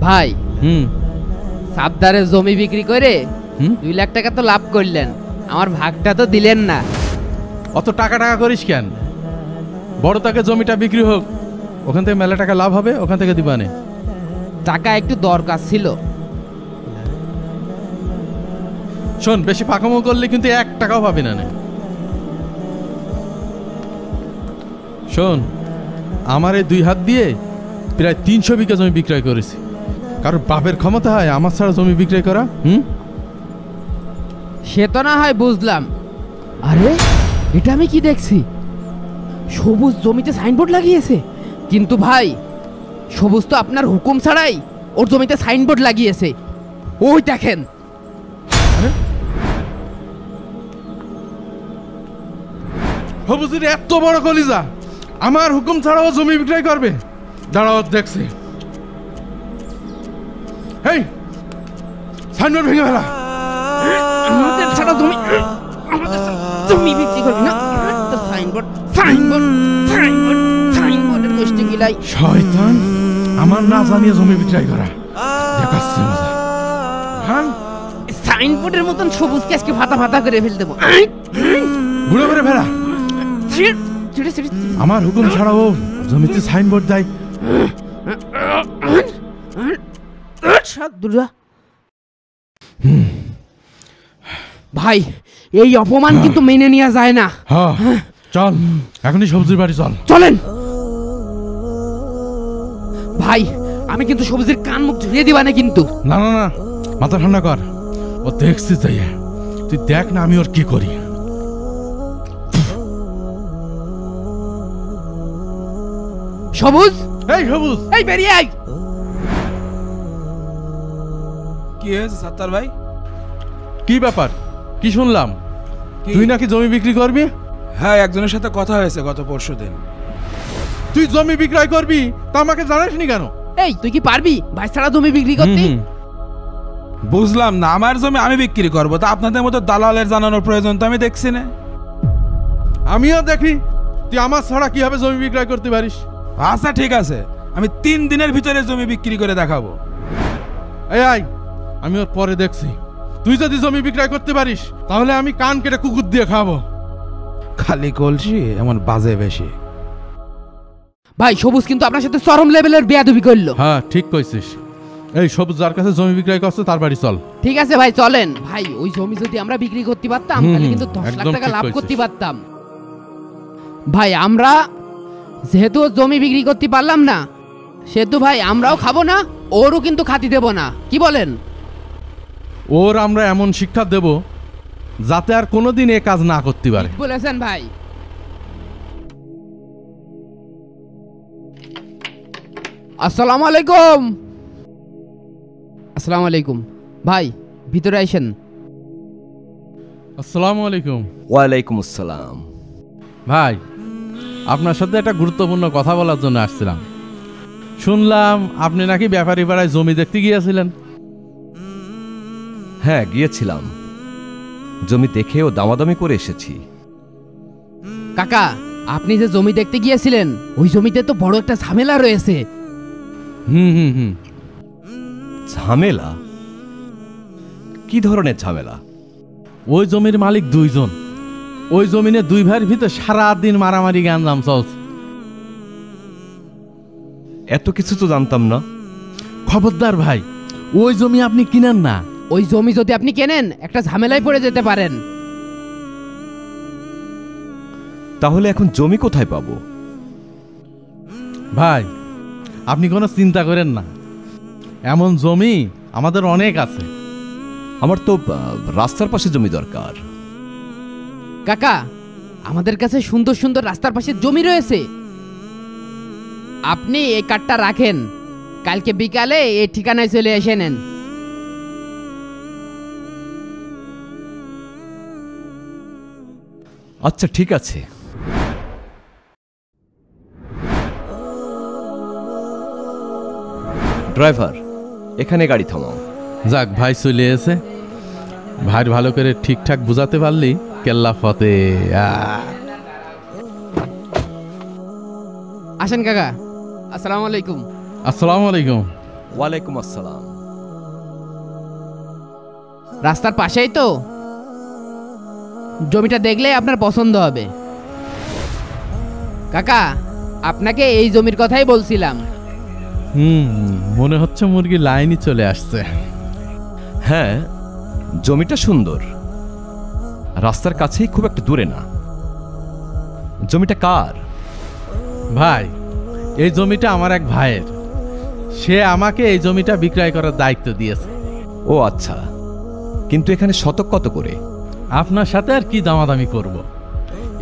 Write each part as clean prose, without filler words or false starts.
ভাই সাবদারে জমি বিক্রি করে 2 লাখ টাকা তো লাভ করলেন, আমার ভাগটা তো দিলেন না। অত টাকা টাকা করিস কেন? বড় তাকে জমিটা বিক্রি হোক, ওখান থেকে মেলা টাকা লাভ হবে, ওখান থেকে দিবানে। টাকা একটু দরকার ছিল। শোন, বেশি পাকামো করলে কিন্তু 1 টাকাও পাবি না। শোন, আমার এই 2 হাত দিয়ে প্রায় 300 বিঘা জমি বিক্রয় করেছি। কারোর বাপের ক্ষমতা হয় আমার ছাড়া জমি বিক্রয় করা? সে তো না হয় বুঝলাম। আরে এটা আমি কি দেখছি, সবুজ জমিতে সাইনবোর্ড লাগিয়েছে। কিন্তু ভাই, সবুজ তো আপনার হুকুম ছাড়াই ওর জমিতে সাইনবোর্ড লাগিয়েছে। ওই দেখেন। সবুজের এত বড় কলিজা, আমার হুকুম ছাড়াও জমি বিক্রয় করবে? দাঁড়াও দেখছি। হেই, সাইনবোর্ড ভেঙে ফেলা। আমাদের ছাড়া জমি বিক্রি করবি না? সাইনবোর্ড সাইনবোর্ড সাইনবোর্ড সাইনবোর্ডের গোষ্ঠী গিলাই। শয়তান, আমার না জানিয়ে জমি বিক্রয় করা দেখাচ্ছে মজা। হ্যাঁ, সাইনবোর্ডের মতন সবুজকে আজকে ফাতা ফাতা করে ফেল দেবো। বুড়ো করে ফেলা। আমার হুকুম ছাড়াও জমিতে সাইনবোর্ড দেয়। ভাই, এই অপমান কিন্তু মেনে নেওয়া যায় না। চল, এখনই সবজির বাড়ি চল। চলেন ভাই, আমি কিন্তু সবজির কান মুখ ঝুড়িয়ে দিবা না কিন্তু। না না না, মাথা ঠান্ডা কর। ও দেখছি যাই, তুই দেখ না আমি ওর কি করি। সবুজ, এই সবুজ, এই বেরিয়ে আয়। কি হয়েছে সাত্তার ভাই? কি ব্যাপার? কি শুনলাম তুই নাকি জমি বিক্রি করবি? হ্যাঁ, একজনের সাথে কথা হয়েছে গত পরশুদিন। তুই জমি বিক্রয় করবি তা আমাকে জানাসনি কেন? এই, তুই কি পারবি ভাই ছাড়া জমি বিক্রি করতে? বুঝলাম না, আমার জমি আমি বিক্রি করবো, তা আপনাদের মতো দালালের জানানোর প্রয়োজন তো আমি দেখছি না। আমিও দেখি তুই আমার ছাড়া কিভাবে জমি বিক্রয় করতে পারিস। আচ্ছা ঠিক আছে, আমি 3 দিনের ভিতরে জমি বিক্রি করে দেখাবো। এই আয়, আমি ওর পরে দেখছি। তুই যদি জমি বিক্রয় করতে পারিস তাহলে আমি কান কেটে কুকুর দিয়ে খাবো। খালি কলসি এমন বাজে বেশি। ভাই, সবুজ কিন্তু আপনার সাথে চরম লেভেলের বেয়াদবি করলো। হ্যাঁ, ঠিক কইছিস। এই সবুজ যার কাছে জমি বিক্রয় করছে তার বাড়ি চল। ঠিক আছে ভাই, চলেন। ভাই, ওই জমি যদি আমরা বিক্রি করতে পারতাম তাহলে কিন্তু 10 লাখ টাকা লাভ করতে পারতাম। ভাই, আমরা যেহেতু জমি বিক্রি করতে পারলাম না, সেহেতু ভাই আমরাও খাবো না, ওরও কিন্তু খাতি দেব না। কি বলেন? ওর আমরা এমন শিক্ষা দেব যাতে আর কোনোদিন এ কাজ না করতে পারে। বলেছেন ভাই। আসসালামু আলাইকুম। আসসালামু আলাইকুম। ভাই, ভিতরে আইসেন। আসসালামু আলাইকুম। ওয়ালাইকুম আসসালাম। ভাই, আপনার সাথে একটা গুরুত্বপূর্ণ কথা বলার জন্য আসছিলাম। শুনলাম আপনি নাকি ব্যাপারী পাড়ায় জমি দেখতে গিয়েছিলেন। হ্যাঁ, গিয়েছিলাম। জমি দেখে ও দামাদামি করে এসেছি। কাকা, আপনি যে জমি দেখতে গিয়েছিলেন ওই জমিতে তো বড় একটা ঝামেলা রয়েছে। ঝামেলা? কি ধরনের ঝামেলা? ওই জমির মালিক 2 জন। ওই জমিনে 2 ভাইয়ের ভিতর সারাদিন মারামারি গাঞ্জাম চলছে। এত কিছু তো জানতাম না। খবরদার ভাই, ওই জমি আপনি কিনেন না। ওই জমি যদি আপনি কেনেন একটা ঝামেলায় পড়ে যেতে পারেন। তাহলে এখন জমি কোথায় পাবো? ভাই, আপনি কোনো চিন্তা করেন না, এমন জমি আমাদের অনেক আছে। আমার তো রাস্তার পাশে জমি দরকার। কাকা, আমাদের কাছে সুন্দর সুন্দর রাস্তার পাশে জমি রয়েছে। আপনি এই কার্ডটা রাখেন, কালকে বিকালে এই ঠিকানায় চলে এসে নেন। আচ্ছা ঠিক আছে। ড্রাইভার, এখানে গাড়ি থামাও। যাক, ভাই চলে এসে। ভাইয়ের ভালো করে ঠিকঠাক বুঝাতে পারলি কেল্লা ফতে। আসেন কাকা। আসসালামু আলাইকুম। আসসালামু আলাইকুম। ওয়ালাইকুম আসসালাম। রাস্তার পাশেই তো, জমিটা দেখলে আপনার পছন্দ হবে। কাকা, আপনাকে এই জমির কথাই বলছিলাম। মনে হচ্ছে মুরগি লাইনই চলে আসছে। হ্যাঁ, জমিটা সুন্দর, রাস্তার কাছেই, খুব একটা দূরে না। জমিটা কার? ভাই, এই জমিটা আমার এক ভাইয়ের। সে আমাকে এই জমিটা বিক্রয় করার দায়িত্ব দিয়েছে। ও আচ্ছা, কিন্তু এখানে শতক কত করে? আপনার সাথে আর কি দামাদামি করব।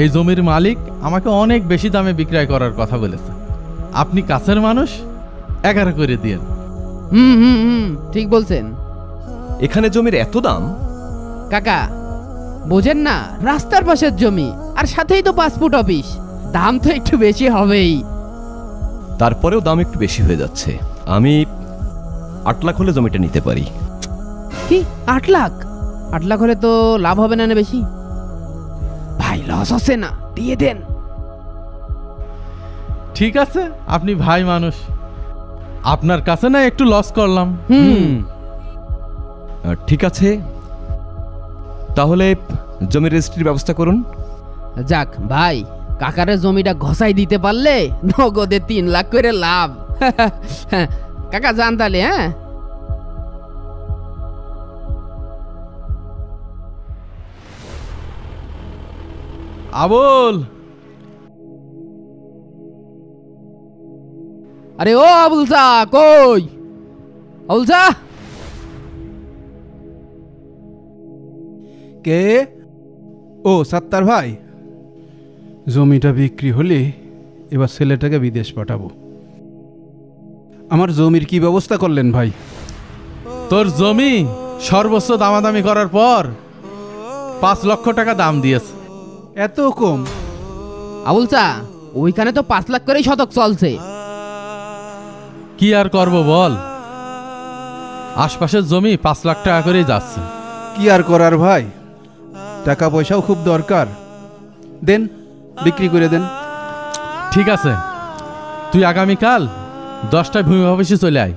এই জমির মালিক আমাকে অনেক বেশি দামে বিক্রয় করার কথা বলেছে। আপনি কাছের মানুষ, 11 করে দিন। ঠিক বলছেন। এখানে জমির এত দাম? কাকা, বোঝেন না, রাস্তার পাশের জমি, আর সাথেই তো পাসপোর্ট অফিস, দাম তো একটু বেশি হবেই। তারপরেও দাম একটু বেশি হয়ে যাচ্ছে। আমি 8 লাখ হলে জমিটা নিতে পারি। কি 8 লাখ? 8 লাখ হলে তো লাভ হবে না বেশি? ভাই, লস হচ্ছে না, দিয়ে দেন। ঠিক আছে, আপনি ভাই মানুষ, আপনার কাছে না একটু লস করলাম। ঠিক আছে, তাহলে জমির রেজিস্ট্রির ব্যবস্থা করুন। যাক ভাই, কাকারের জমিটা ঘষাই দিতে পারলে নগদে 3 লাখ করে লাভ। কাকা যান তাহলে। হ্যাঁ, আবুল, আরে ও আবুল চা, কই আবুল চা? কে? ও সাত্তার ভাই, জমিটা বিক্রি হলে এবার ছেলেটাকে বিদেশ পাঠাবো। আমার জমির কি ব্যবস্থা করলেন ভাই? তোর জমি সর্বোচ্চ দামাদামি করার পর 5 লক্ষ টাকা দাম দিয়েছে। এত কম? আবুল চা, ওইখানে তো 5 লাখ করেই শতক চলছে। কি আর করব বল, আশপাশের জমি 5 লাখ টাকা করেই যাচ্ছে। কি আর করার ভাই, টাকা পয়সাও খুব দরকার। দেন, বিক্রি করে দেন। ঠিক আছে, তুই আগামীকাল 10টায় ভূমি অফিসে চলে আয়।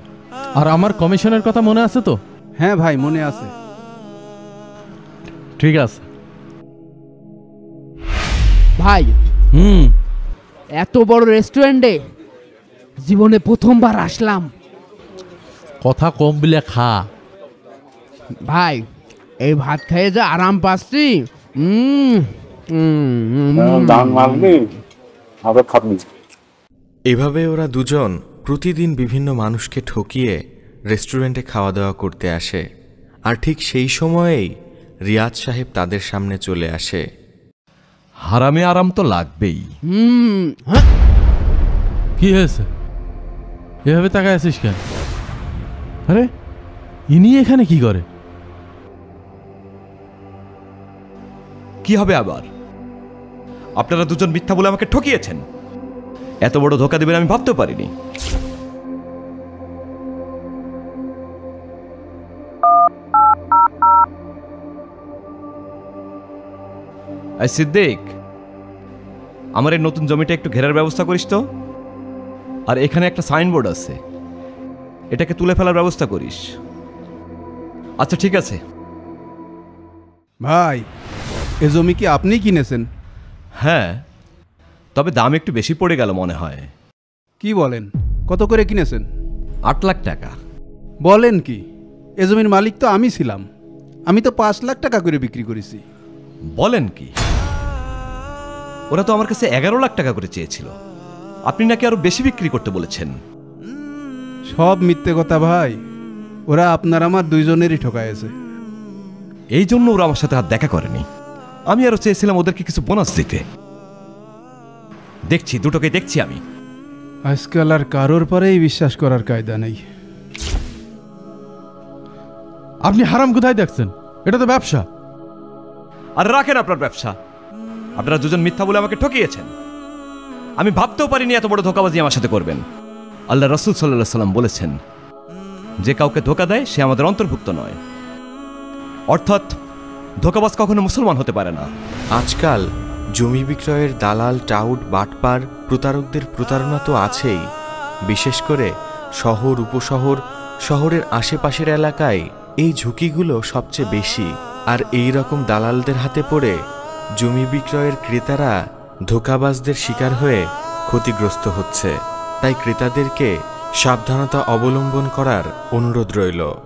আর আমার কমিশনের কথা মনে আছে তো? হ্যাঁ ভাই, মনে আছে। ঠিক আছে ভাই, এত বড় রেস্টুরেন্টে জীবনে প্রথমবার আসলাম। কথা কম বলে খা। ভাই, এই ভাত খেয়ে যে আরাম পাচ্ছি। এভাবে ওরা দুজন প্রতিদিন বিভিন্ন মানুষকে ঠকিয়ে রেস্টুরেন্টে খাওয়া দাওয়া করতে আসে। আর ঠিক সেই সময়েই রিয়াদ সাহেব তাদের সামনে চলে আসে। হারামে আরাম তো লাগবেই। কি হয়েছে, এভাবে তাকায় আছিস কেন? আরে, ইনি এখানে কি করে? কি হবে আবার? আপনারা দুজন মিথ্যা বলে আমাকে ঠকিয়েছেন। এত বড় ধোকা দেবেন আমি ভাবতেও পারিনি। সিদ্দিক, আমার এই নতুন জমিটা একটু ঘেরার ব্যবস্থা করিস তো। আর এখানে একটা সাইনবোর্ড আছে, এটাকে তুলে ফেলার ব্যবস্থা করিস। আচ্ছা ঠিক আছে। ভাই, এ জমি কি আপনি কিনেছেন? হ্যাঁ, তবে দাম একটু বেশি পড়ে গেল মনে হয়। কি বলেন, কত করে কিনেছেন? 8 লাখ টাকা। বলেন কি, এ জমির মালিক তো আমি ছিলাম। আমি তো 5 লাখ টাকা করে বিক্রি করেছি। বলেন কি? ওরা তো আমার কাছে 11 লাখ টাকা করে চেয়েছিল। আপনি নাকি আরো বেশি বিক্রি করতে বলেছেন। সব মিথ্যে কথা ভাই, ওরা আপনার আমার দুইজনেরই ঠকাইছে। এই জন্য ওরা আমার সাথে আর দেখা করেনি। আমি আরো চেয়েছিলাম ওদেরকে কিছু বোনাস দিতে। দেখছি, দুটোকে দেখছি আমি। আজকাল আর কারোর পরেই বিশ্বাস করার কায়দা নেই। আপনি হারাম কোথায় দেখছেন? এটা তো ব্যবসা। আর রাখেন আপনার ব্যবসা। আপনারা দুজন মিথ্যা বলে আমাকে ঠকিয়েছেন। আমি ভাবতেও পারিনি এত বড় ধোঁকাবাজি আমার সাথে করবেন। আল্লাহ রাসূল সাল্লাল্লাহু আলাইহি সাল্লাম বলেছেন, যে কাউকে ধোঁকা দেয় সে আমাদের অন্তর্ভুক্ত নয়। অর্থাৎ ধোঁকাবাজ কখনো মুসলমান হতে পারে না। আজকাল জমি বিক্রয়ের দালাল, টাউট, বাটপার, প্রতারকদের প্রতারণা তো আছেই। বিশেষ করে শহর, উপশহর শহরের আশেপাশের এলাকায় এই ঝুঁকিগুলো সবচেয়ে বেশি, আর এই রকম দালালদের হাতে পড়ে জমি বিক্রয়ের ক্রেতারা ধোঁকাবাজদের শিকার হয়ে ক্ষতিগ্রস্ত হচ্ছে। তাই ক্রেতাদেরকে সাবধানতা অবলম্বন করার অনুরোধ রইল।